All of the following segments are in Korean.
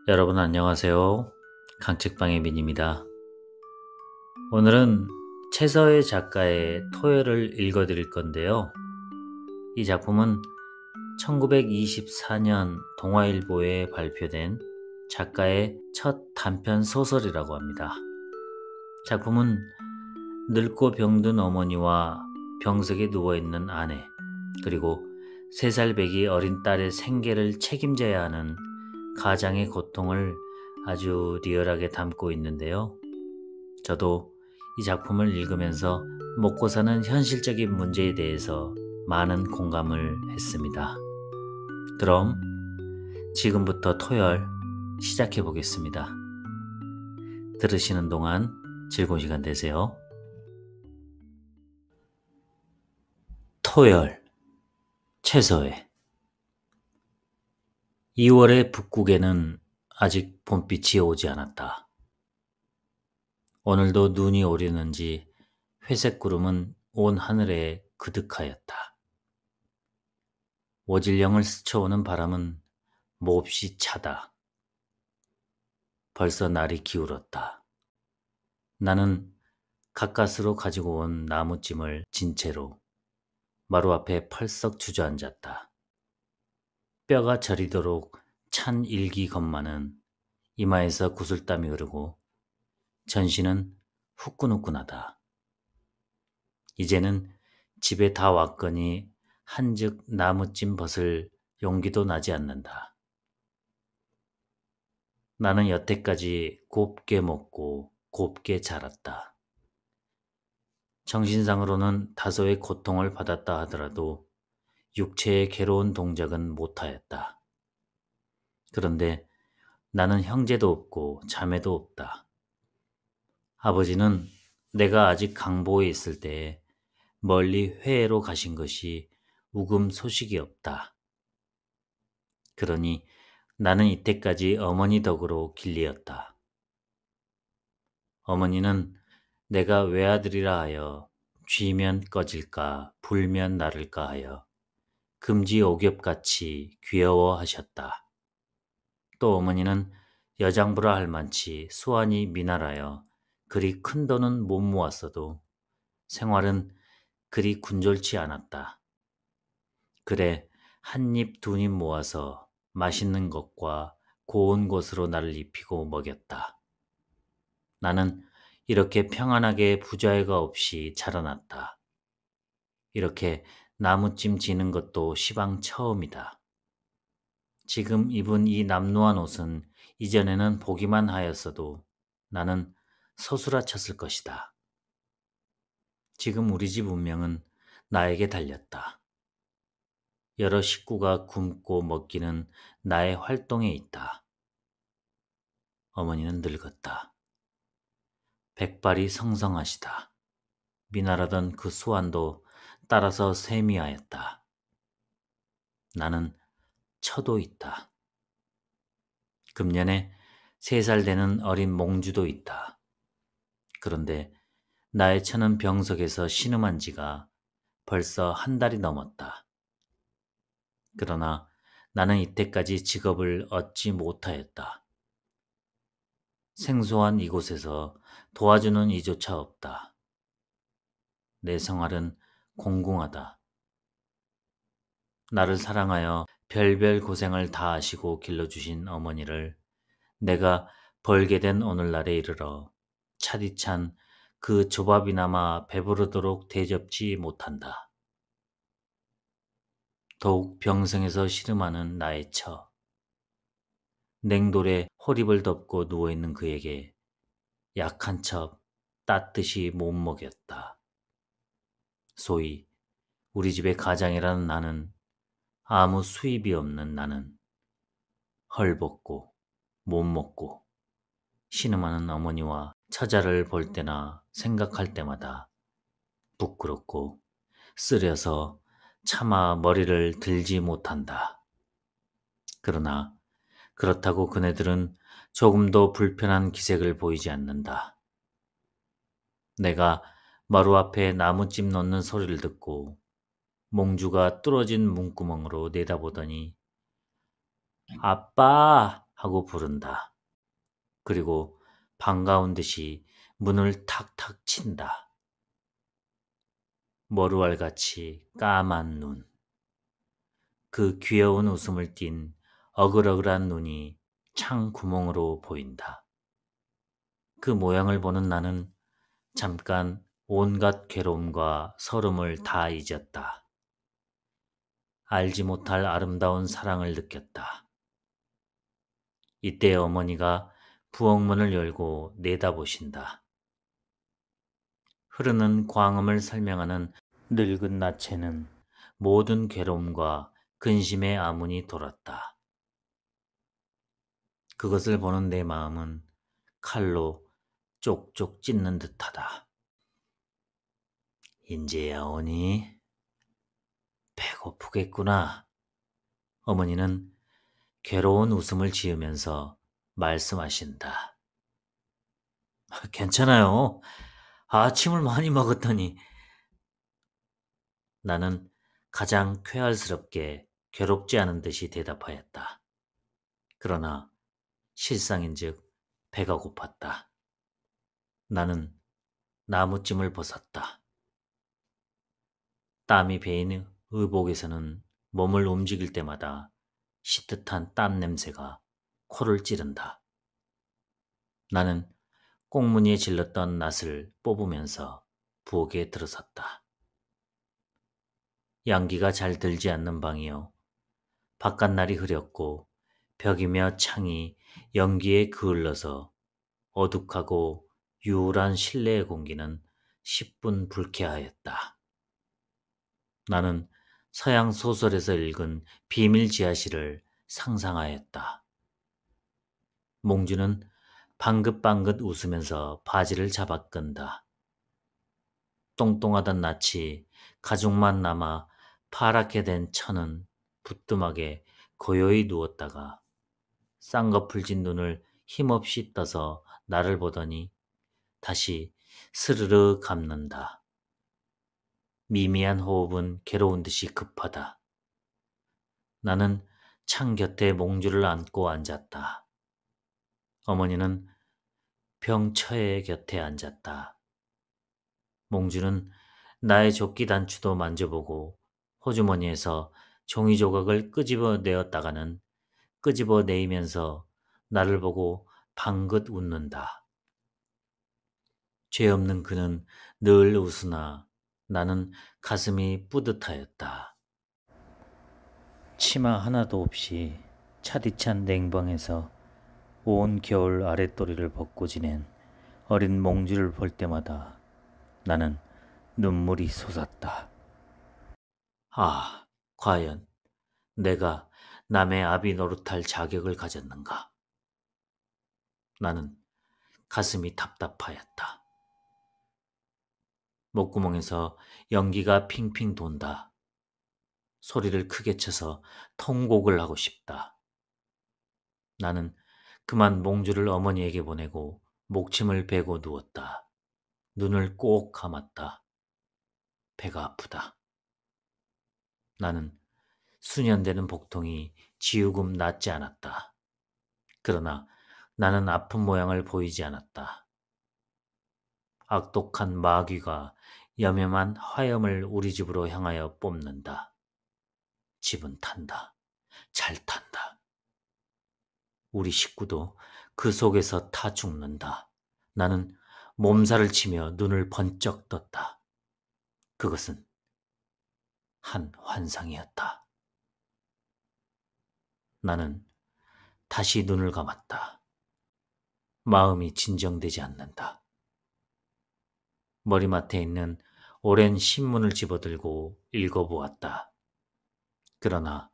여러분 안녕하세요. 강책방의 민입니다. 오늘은 최서의 작가의 토요를 읽어드릴 건데요. 이 작품은 1924년 동아일보에 발표된 작가의 첫 단편 소설이라고 합니다. 작품은 늙고 병든 어머니와 병석에 누워있는 아내, 그리고 3살 배기 어린 딸의 생계를 책임져야 하는 가장의 고통을 아주 리얼하게 담고 있는데요. 저도 이 작품을 읽으면서 먹고 사는 현실적인 문제에 대해서 많은 공감을 했습니다. 그럼 지금부터 토요일 시작해 보겠습니다. 들으시는 동안 즐거운 시간 되세요. 토요일 최서의 2월의 북극에는 아직 봄빛이 오지 않았다. 오늘도 눈이 오려는지 회색 구름은 온 하늘에 그득하였다. 오질령을 스쳐오는 바람은 몹시 차다. 벌써 날이 기울었다. 나는 가까스로 가지고 온 나무찜을 진 채로 마루 앞에 펄썩 주저앉았다. 뼈가 저리도록 찬 일기건만은 이마에서 구슬땀이 흐르고 전신은 후끈후끈하다. 이제는 집에 다 왔거니 한즉 나무찜 벗을 용기도 나지 않는다. 나는 여태까지 곱게 먹고 곱게 자랐다. 정신상으로는 다소의 고통을 받았다 하더라도 육체의 괴로운 동작은 못하였다. 그런데 나는 형제도 없고 자매도 없다. 아버지는 내가 아직 강보에 있을 때에 멀리 회해로 가신 것이 우금 소식이 없다. 그러니 나는 이때까지 어머니 덕으로 길리었다. 어머니는 내가 외아들이라 하여 쥐면 꺼질까 불면 나를까 하여 금지옥엽같이 귀여워하셨다. 또 어머니는 여장부라 할 만치 수완이 미달하여 그리 큰 돈은 못 모았어도 생활은 그리 군졸치 않았다. 그래 한 입 두 입 모아서 맛있는 것과 고운 곳으로 나를 입히고 먹였다. 나는 이렇게 평안하게 부자애가 없이 자라났다. 이렇게 나무찜 지는 것도 시방 처음이다. 지금 입은 이 남루한 옷은 이전에는 보기만 하였어도 나는 서술아쳤을 것이다. 지금 우리 집 운명은 나에게 달렸다. 여러 식구가 굶고 먹기는 나의 활동에 있다. 어머니는 늙었다. 백발이 성성하시다. 미나라던 그 수완도 따라서 세미하였다. 나는 처도 있다. 금년에 3살 되는 어린 몽주도 있다. 그런데 나의 처는 병석에서 신음한 지가 벌써 한 달이 넘었다. 그러나 나는 이때까지 직업을 얻지 못하였다. 생소한 이곳에서 도와주는 이조차 없다. 내 생활은 공공하다. 나를 사랑하여 별별 고생을 다 하시고 길러주신 어머니를 내가 벌게 된 오늘날에 이르러 차디찬 그 조밥이나마 배부르도록 대접지 못한다. 더욱 병성에서 시름하는 나의 처. 냉돌에 허립을 덮고 누워있는 그에게 약한 척 따뜻이 못 먹였다. 소위 우리 집의 가장이라는 나는, 아무 수입이 없는 나는 헐벗고 못 먹고 신음하는 어머니와 처자를 볼 때나 생각할 때마다 부끄럽고 쓰려서 차마 머리를 들지 못한다. 그러나 그렇다고 그네들은 조금도 불편한 기색을 보이지 않는다. 내가 마루 앞에 나무찜 넣는 소리를 듣고 몽주가 뚫어진 문구멍으로 내다보더니 아빠, 하고 부른다. 그리고 반가운 듯이 문을 탁탁 친다. 머루알같이 까만 눈, 그 귀여운 웃음을 띤 어글어글한 눈이 창 구멍으로 보인다. 그 모양을 보는 나는 잠깐 온갖 괴로움과 서름을 다 잊었다. 알지 못할 아름다운 사랑을 느꼈다. 이때 어머니가 부엌문을 열고 내다보신다. 흐르는 광음을 설명하는 늙은 나체는 모든 괴로움과 근심의 아문이 돌았다. 그것을 보는 내 마음은 칼로 쪽쪽 찢는 듯하다. 인제야 오니? 배고프겠구나. 어머니는 괴로운 웃음을 지으면서 말씀하신다. 괜찮아요. 아침을 많이 먹었더니. 나는 가장 쾌활스럽게 괴롭지 않은 듯이 대답하였다. 그러나 실상인즉 배가 고팠다. 나는 나무찜을 벗었다. 땀이 배인 의복에서는 몸을 움직일 때마다 시뜻한 땀 냄새가 코를 찌른다. 나는 꽁무니에 질렀던 낫을 뽑으면서 부엌에 들어섰다. 양기가 잘 들지 않는 방이요. 바깥날이 흐렸고 벽이며 창이 연기에 그을러서 어둑하고 유울한 실내의 공기는 10분 불쾌하였다. 나는 서양 소설에서 읽은 비밀 지하실을 상상하였다. 몽주는 방긋방긋 웃으면서 바지를 잡아 끈다. 똥똥하던 낯이 가죽만 남아 파랗게 된 천은 부뚜막에 고요히 누웠다가 쌍꺼풀진 눈을 힘없이 떠서 나를 보더니 다시 스르르 감는다. 미미한 호흡은 괴로운 듯이 급하다. 나는 창 곁에 몽주를 안고 앉았다. 어머니는 병처의 곁에 앉았다. 몽주는 나의 조끼 단추도 만져보고 호주머니에서 종이 조각을 끄집어내었다가는 끄집어내면서 나를 보고 방긋 웃는다. 죄 없는 그는 늘 웃으나 나는 가슴이 뿌듯하였다. 치마 하나도 없이 차디찬 냉방에서 온 겨울 아랫도리를 벗고 지낸 어린 몽주를 볼 때마다 나는 눈물이 솟았다. 아, 과연 내가 남의 아비 노릇할 자격을 가졌는가? 나는 가슴이 답답하였다. 목구멍에서 연기가 핑핑 돈다. 소리를 크게 쳐서 통곡을 하고 싶다. 나는 그만 몽주를 어머니에게 보내고 목침을 베고 누웠다. 눈을 꼭 감았다. 배가 아프다. 나는 수년되는 복통이 지우금 낫지 않았다. 그러나 나는 아픈 모양을 보이지 않았다. 악독한 마귀가 염염한 화염을 우리 집으로 향하여 뽐는다. 집은 탄다. 잘 탄다. 우리 식구도 그 속에서 타 죽는다. 나는 몸살을 치며 눈을 번쩍 떴다. 그것은 한 환상이었다. 나는 다시 눈을 감았다. 마음이 진정되지 않는다. 머리맡에 있는 오랜 신문을 집어들고 읽어보았다. 그러나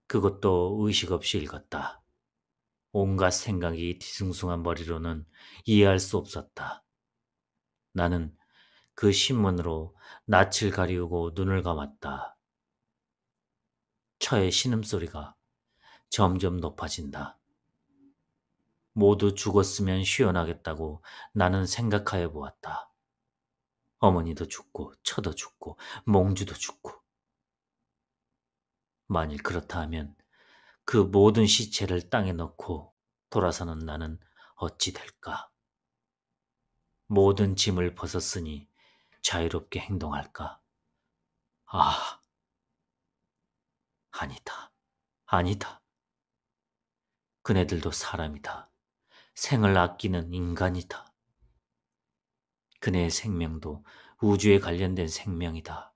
그것도 의식 없이 읽었다. 온갖 생각이 뒤숭숭한 머리로는 이해할 수 없었다. 나는 그 신문으로 낯을 가리우고 눈을 감았다. 처의 신음소리가 점점 높아진다. 모두 죽었으면 쉬어나겠다고 나는 생각하여 보았다. 어머니도 죽고 처도 죽고 몽주도 죽고. 만일 그렇다 하면 그 모든 시체를 땅에 넣고 돌아서는 나는 어찌 될까? 모든 짐을 벗었으니 자유롭게 행동할까? 아, 아니다. 아니다. 그네들도 사람이다. 생을 아끼는 인간이다. 그네의 생명도 우주에 관련된 생명이다.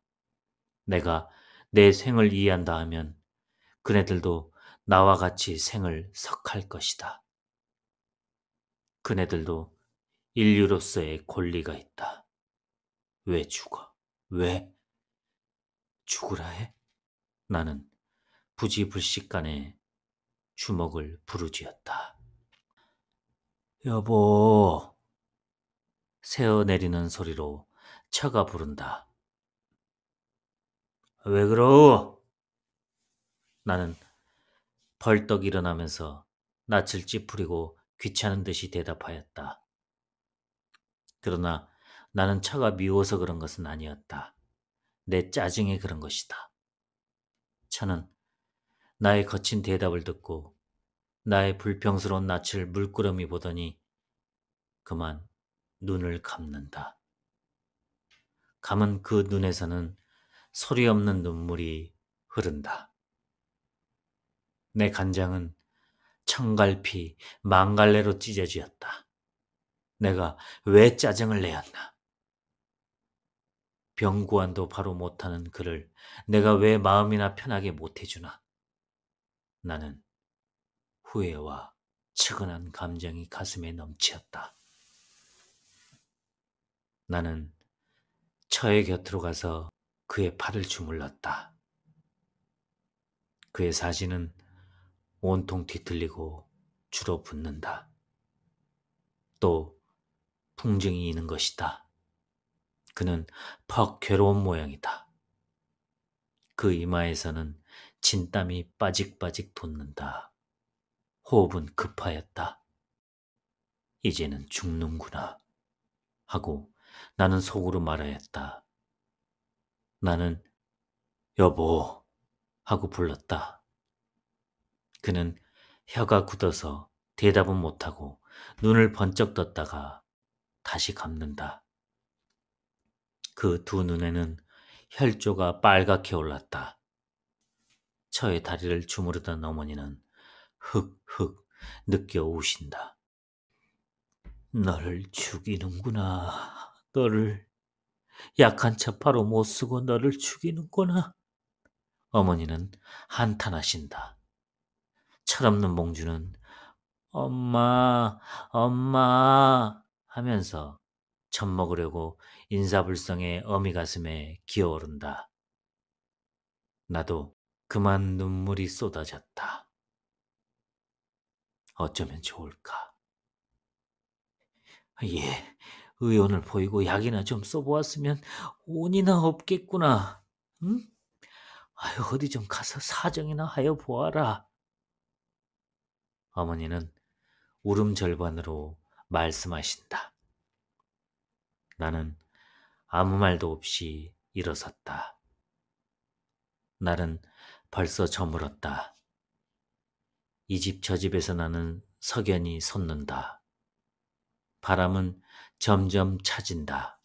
내가 내 생을 이해한다 하면 그네들도 나와 같이 생을 석할 것이다. 그네들도 인류로서의 권리가 있다. 왜 죽어? 왜 죽으라 해? 나는 부지불식간에 주먹을 부르짖었다. 여보, 새어내리는 소리로 처가 부른다. 왜 그러? 나는 벌떡 일어나면서 낯을 찌푸리고 귀찮은 듯이 대답하였다. 그러나 나는 처가 미워서 그런 것은 아니었다. 내 짜증에 그런 것이다. 처는 나의 거친 대답을 듣고 나의 불평스러운 낯을 물끄러미 보더니 그만 눈을 감는다. 감은 그 눈에서는 소리 없는 눈물이 흐른다. 내 간장은 청갈피, 망갈래로 찢어지었다. 내가 왜 짜증을 내었나? 병구안도 바로 못하는 그를 내가 왜 마음이나 편하게 못해주나? 나는 후회와 측은한 감정이 가슴에 넘치었다. 나는 처의 곁으로 가서 그의 팔을 주물렀다. 그의 사진은 온통 뒤틀리고 주로 붓는다. 또 풍증이 있는 것이다. 그는 퍽 괴로운 모양이다. 그 이마에서는 진땀이 빠직빠직 돋는다. 호흡은 급하였다. 이제는 죽는구나 하고 나는 속으로 말하였다. 나는 여보 하고 불렀다. 그는 혀가 굳어서 대답은 못하고 눈을 번쩍 떴다가 다시 감는다. 그 두 눈에는 혈조가 빨갛게 올랐다. 처의 다리를 주무르던 어머니는 흑흑 느껴 우신다. 너를 죽이는구나. 너를 약한 척 바로 못 쓰고 너를 죽이는구나. 어머니는 한탄하신다. 철없는 몽주는 엄마, 엄마 하면서 젖먹으려고 인사불성의 어미 가슴에 기어오른다. 나도 그만 눈물이 쏟아졌다. 어쩌면 좋을까? 예, 의원을 보이고 약이나 좀 써보았으면 온이나 없겠구나. 응? 아유, 어디 좀 가서 사정이나 하여 보아라. 어머니는 울음절반으로 말씀하신다. 나는 아무 말도 없이 일어섰다. 날은 벌써 저물었다. 이 집 저 집에서 나는 석연히 솟는다. 바람은 점점 차진다.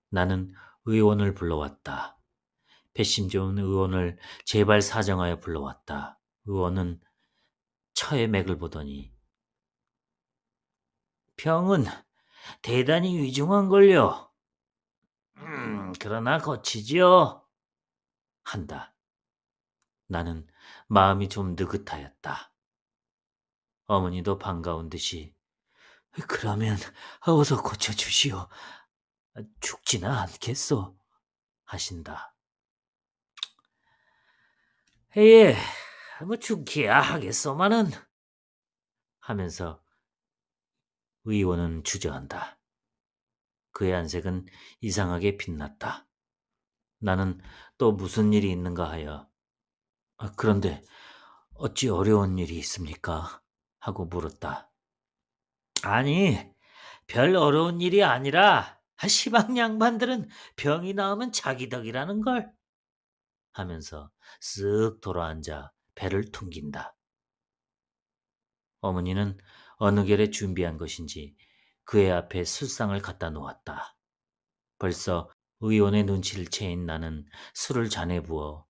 나는 의원을 불러왔다. 패심 좋은 의원을 제발 사정하여 불러왔다. 의원은 처의 맥을 보더니 병은 대단히 위중한 걸요. 그러나 거치지요. 한다. 나는 마음이 좀 느긋하였다. 어머니도 반가운 듯이 그러면 어서 고쳐주시오. 죽지나 않겠소. 하신다. 예, 뭐 죽기야 하겠소마는 하면서 의원은 주저한다. 그의 안색은 이상하게 빛났다. 나는 또 무슨 일이 있는가 하여 그런데 어찌 어려운 일이 있습니까? 하고 물었다. 아니, 별 어려운 일이 아니라 시방 양반들은 병이 나오면 자기 덕이라는 걸 하면서 쓱 돌아앉아 배를 퉁긴다. 어머니는 어느 결에 준비한 것인지 그의 앞에 술상을 갖다 놓았다. 벌써 의원의 눈치를 채인 나는 술을 잔에 부어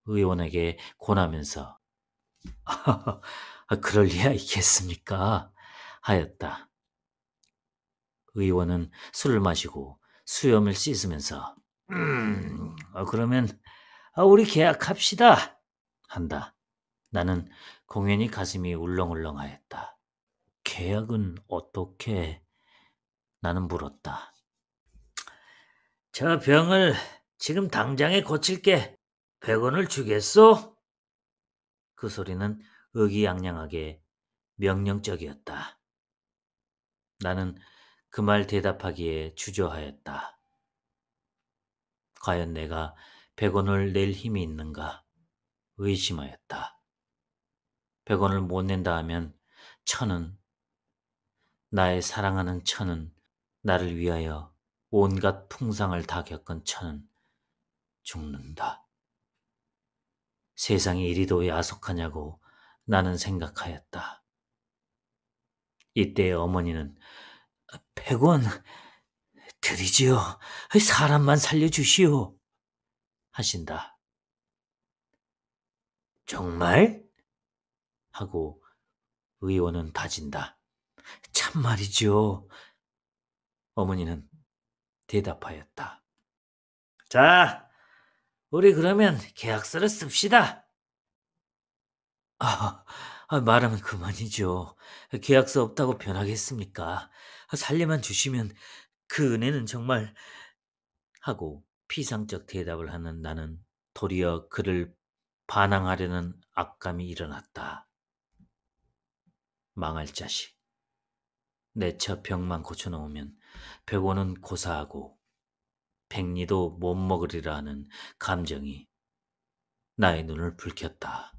의원에게 권하면서 그럴 리야 있겠습니까? 하였다. 의원은 술을 마시고 수염을 씻으면서 그러면 우리 계약합시다. 한다. 나는 공연히 가슴이 울렁울렁하였다. 계약은 어떻게? 나는 물었다. 저 병을 지금 당장에 고칠게. 100원을 주겠소? 그 소리는 의기양양하게 명령적이었다. 나는 그 말 대답하기에 주저하였다. 과연 내가 100원을 낼 힘이 있는가 의심하였다. 100원을 못 낸다 하면 천은, 나의 사랑하는 천은, 나를 위하여 온갖 풍상을 다 겪은 천은 죽는다. 세상이 이리도 야속하냐고 나는 생각하였다. 이때 어머니는 100원 드리지요. 사람만 살려주시오. 하신다. 정말? 하고 의원은 다진다. 참말이죠. 어머니는 대답하였다. 자, 우리 그러면 계약서를 씁시다. 아, 말하면 그만이죠. 계약서 없다고 변하겠습니까? 살려만 주시면 그 은혜는 정말 하고 피상적 대답을 하는 나는 도리어 그를 반항하려는 악감이 일어났다. 망할 자식. 내 처 병만 고쳐놓으면 100원은 고사하고 백리도 못 먹으리라 하는 감정이 나의 눈을 붉혔다.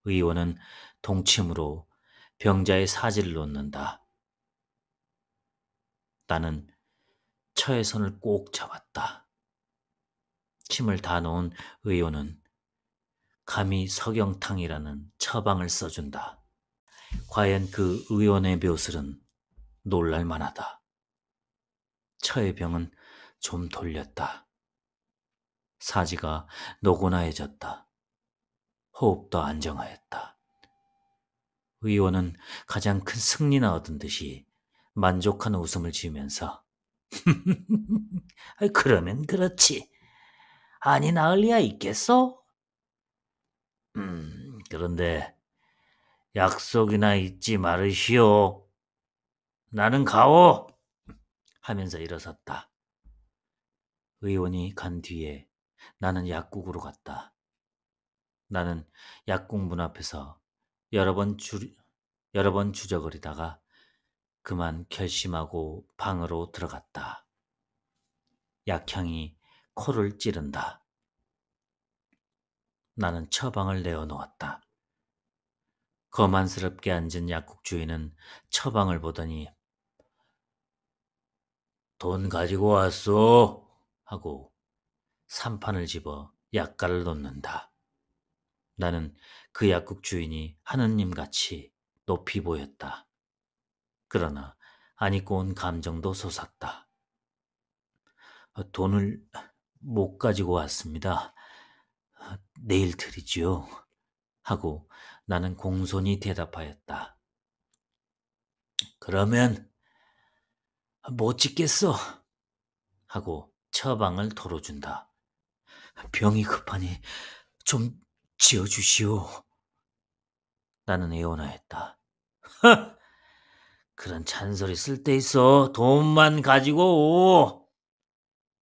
의원은 동침으로 병자의 사지를 놓는다. 나는 처의 손을 꼭 잡았다. 침을 다 놓은 의원은 감히 석영탕이라는 처방을 써준다. 과연 그 의원의 묘술은 놀랄만하다. 처의 병은 좀 돌렸다. 사지가 노곤하해졌다. 호흡도 안정하였다. 의원은 가장 큰 승리나 얻은 듯이 만족한 웃음을 지으면서 그러면 그렇지. 아니 나을 리야 있겠어? 그런데 약속이나 잊지 말으시오. 나는 가오. 하면서 일어섰다. 의원이 간 뒤에 나는 약국으로 갔다. 나는 약국 문 앞에서 여러 번 주저거리다가 그만 결심하고 방으로 들어갔다. 약향이 코를 찌른다. 나는 처방을 내어놓았다. 거만스럽게 앉은 약국 주인은 처방을 보더니 돈 가지고 왔소? 하고 삼판을 집어 약가를 놓는다. 나는 그 약국 주인이 하느님같이 높이 보였다. 그러나 안 입고 온 감정도 솟았다. 돈을 못 가지고 왔습니다. 내일 드리지요. 하고 나는 공손히 대답하였다. 그러면 못 짓겠어. 하고 처방을 털어준다. 병이 급하니 좀 지어주시오. 나는 애원하였다. 그런 잔소리 쓸데있어. 돈만 가지고 오.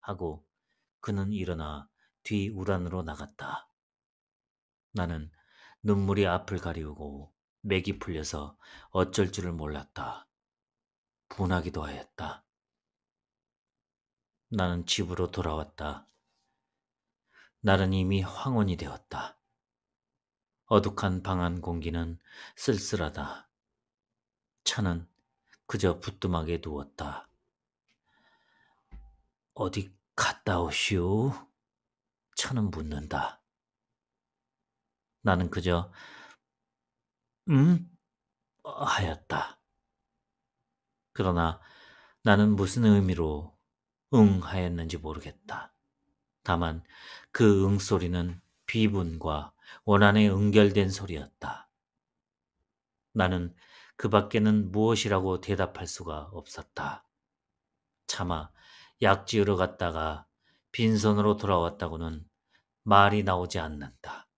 하고 그는 일어나 뒤 우란으로 나갔다. 나는 눈물이 앞을 가리우고 맥이 풀려서 어쩔 줄을 몰랐다. 분하기도 하였다. 나는 집으로 돌아왔다. 날은 이미 황혼이 되었다. 어둑한 방 안 공기는 쓸쓸하다. 차는 그저 부뚜막에 누웠다. 어디 갔다 오시오? 차는 묻는다. 나는 그저 응? 하였다. 그러나 나는 무슨 의미로 응 하였는지 모르겠다. 다만 그 응 소리는 비분과 원한에 응결된 소리였다. 나는 그 밖에는 무엇이라고 대답할 수가 없었다. 차마 약 지으러 갔다가 빈손으로 돌아왔다고는 말이 나오지 않는다.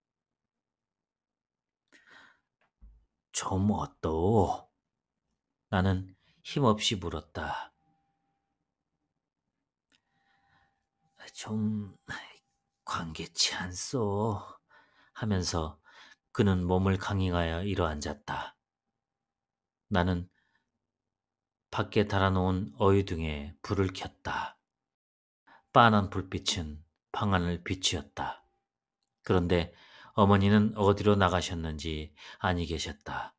좀 어떠오? 나는 힘없이 물었다. 좀 관계치 않소 하면서 그는 몸을 강행하여 일어앉았다. 나는 밖에 달아놓은 어유등에 불을 켰다. 빤한 불빛은 방 안을 비추었다. 그런데 어머니는 어디로 나가셨는지 아니 계셨다.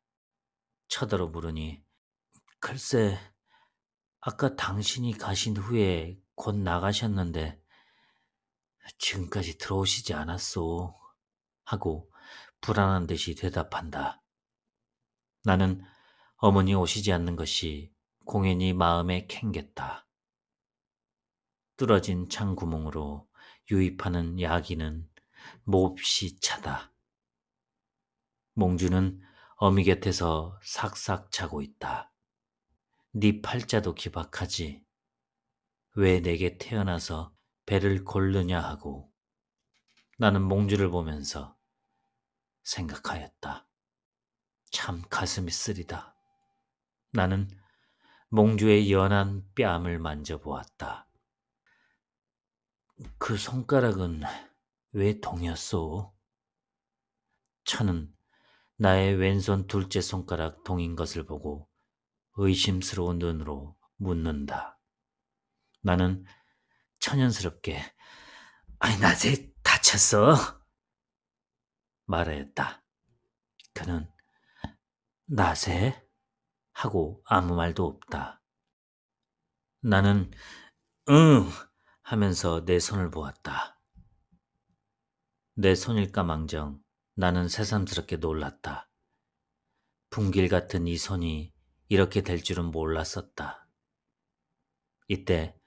쳐들어 물으니 글쎄 아까 당신이 가신 후에 곧 나가셨는데 지금까지 들어오시지 않았소 하고 불안한 듯이 대답한다. 나는 어머니 오시지 않는 것이 공연히 마음에 캥겼다. 뚫어진 창구멍으로 유입하는 야기는 몹시 차다. 몽주는 어미 곁에서 삭삭 자고 있다. 네 팔자도 기박하지. 왜 내게 태어나서 배를 골르냐 하고 나는 몽주를 보면서 생각하였다. 참 가슴이 쓰리다. 나는 몽주의 연한 뺨을 만져보았다. 그 손가락은 왜 동이었소? 천은 나의 왼손 둘째 손가락 동인 것을 보고 의심스러운 눈으로 묻는다. 나는 천연스럽게 아니 낮에 다쳤어? 말하였다. 그는 낮에? 하고 아무 말도 없다. 나는 응 하면서 내 손을 보았다. 내 손일까망정 나는 새삼스럽게 놀랐다. 분길 같은 이 손이 이렇게 될 줄은 몰랐었다. 이때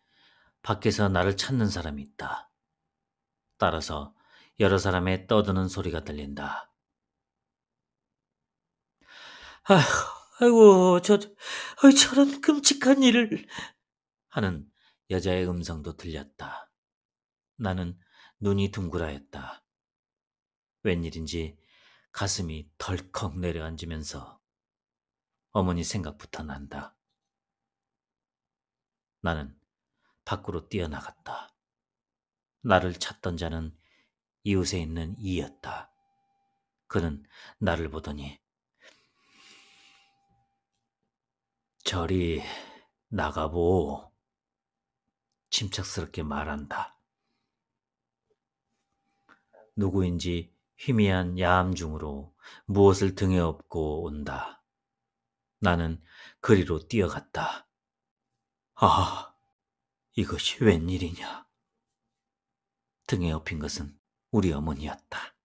밖에서 나를 찾는 사람이 있다. 따라서 여러 사람의 떠드는 소리가 들린다. 아휴, 아이고, 저런 끔찍한 일을 하는 여자의 음성도 들렸다. 나는 눈이 둥그라였다. 웬일인지 가슴이 덜컥 내려앉으면서 어머니 생각부터 난다. 나는 밖으로 뛰어나갔다. 나를 찾던 자는 이웃에 있는 이였다. 그는 나를 보더니 저리 나가보 침착스럽게 말한다. 누구인지 희미한 야암 중으로 무엇을 등에 업고 온다. 나는 그리로 뛰어갔다. 아, 이것이 웬일이냐. 등에 업힌 것은 우리 어머니였다.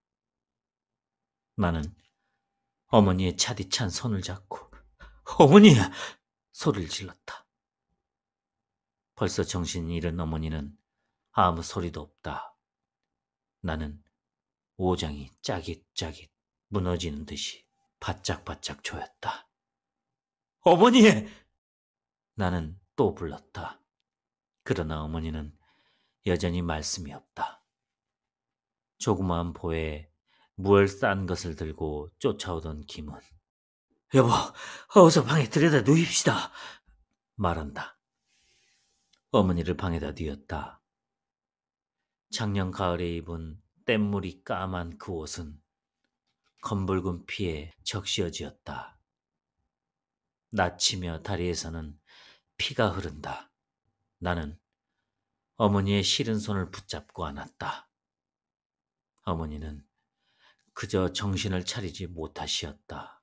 나는 어머니의 차디찬 손을 잡고 어머니! 소리를 질렀다. 벌써 정신이 잃은 어머니는 아무 소리도 없다. 나는 오장이 짜깃짜깃 무너지는 듯이 바짝바짝 조였다. 어머니! 나는 또 불렀다. 그러나 어머니는 여전히 말씀이 없다. 조그마한 보에 무얼 싼 것을 들고 쫓아오던 김은 여보, 어서 방에 들여다 누입시다. 말한다. 어머니를 방에다 뉘었다. 작년 가을에 입은 뗏물이 까만 그 옷은 검붉은 피에 적시어지었다. 나치며 다리에서는 피가 흐른다. 나는 어머니의 시른 손을 붙잡고 안았다. 어머니는 그저 정신을 차리지 못하시었다.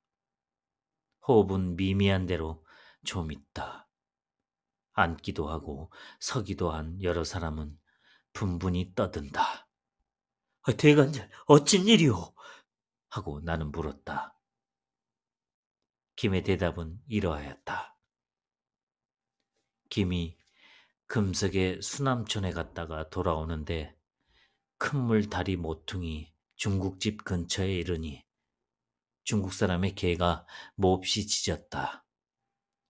호흡은 미미한 대로 좀 있다. 앉기도 하고 서기도 한 여러 사람은 분분히 떠든다. 대간절 어쩐 일이오? 하고 나는 물었다. 김의 대답은 이러하였다. 김이 금석의 수남촌에 갔다가 돌아오는데 큰물 다리 모퉁이 중국집 근처에 이르니 중국 사람의 개가 몹시 짖었다.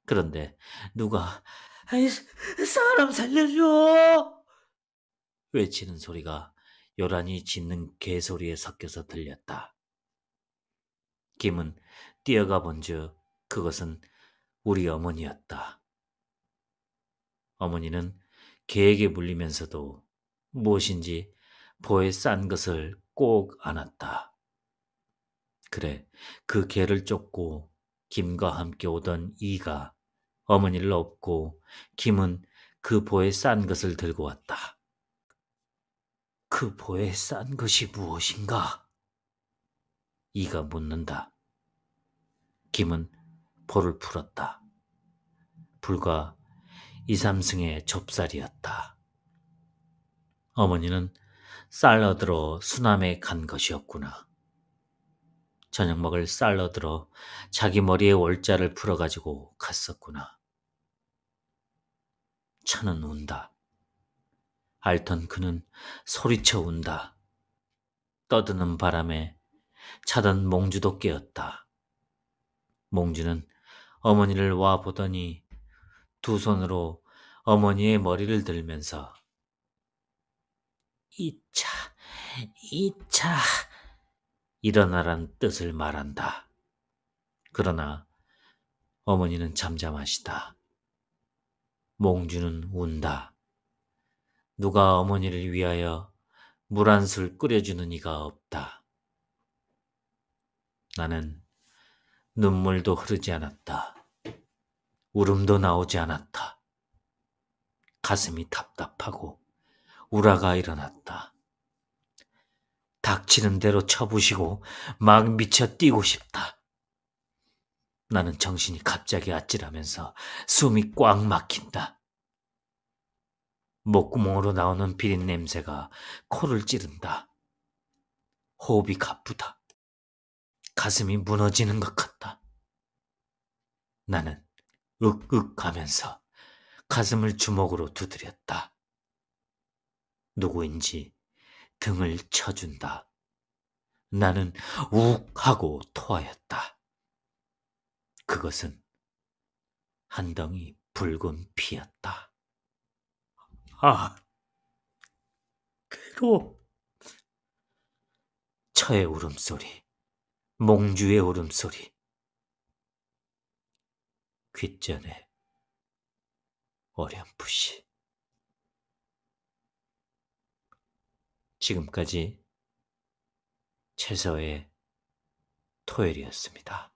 그런데 누가 아이, 사람 살려줘! 외치는 소리가 요란히 짖는 개소리에 섞여서 들렸다. 김은 뛰어가 본즉 그것은 우리 어머니였다. 어머니는 개에게 물리면서도 무엇인지 보에 싼 것을 꼭 안았다. 그래, 그 개를 쫓고 김과 함께 오던 이가 어머니를 업고 김은 그 보에 싼 것을 들고 왔다. 그 보에 싼 것이 무엇인가? 이가 묻는다. 김은 볼을 풀었다. 불과 2, 3승의 좁쌀이었다. 어머니는 쌀 얻으러 수남에 간 것이었구나. 저녁 먹을 쌀 얻으러 자기 머리에 월자를 풀어가지고 갔었구나. 차는 운다. 앓던 그는 소리쳐 운다. 떠드는 바람에 자던 몽주도 깨었다. 몽주는 어머니를 와 보더니 두 손으로 어머니의 머리를 들면서 이차, 이차 일어나란 뜻을 말한다. 그러나 어머니는 잠잠하시다. 몽주는 운다. 누가 어머니를 위하여 물 한 술 끓여주는 이가 없다. 나는 눈물도 흐르지 않았다. 울음도 나오지 않았다. 가슴이 답답하고 우라가 일어났다. 닥치는 대로 쳐부시고 막 미쳐 뛰고 싶다. 나는 정신이 갑자기 아찔하면서 숨이 꽉 막힌다. 목구멍으로 나오는 비린 냄새가 코를 찌른다. 호흡이 가쁘다. 가슴이 무너지는 것 같다. 나는 윽윽 하면서 가슴을 주먹으로 두드렸다. 누구인지 등을 쳐준다. 나는 욱 하고 토하였다. 그것은 한 덩이 붉은 피였다. 아, 괴로워. 처의 울음소리, 몽주의 울음소리, 귓전에 어렴풋이. 지금까지 최서의 토요일이었습니다.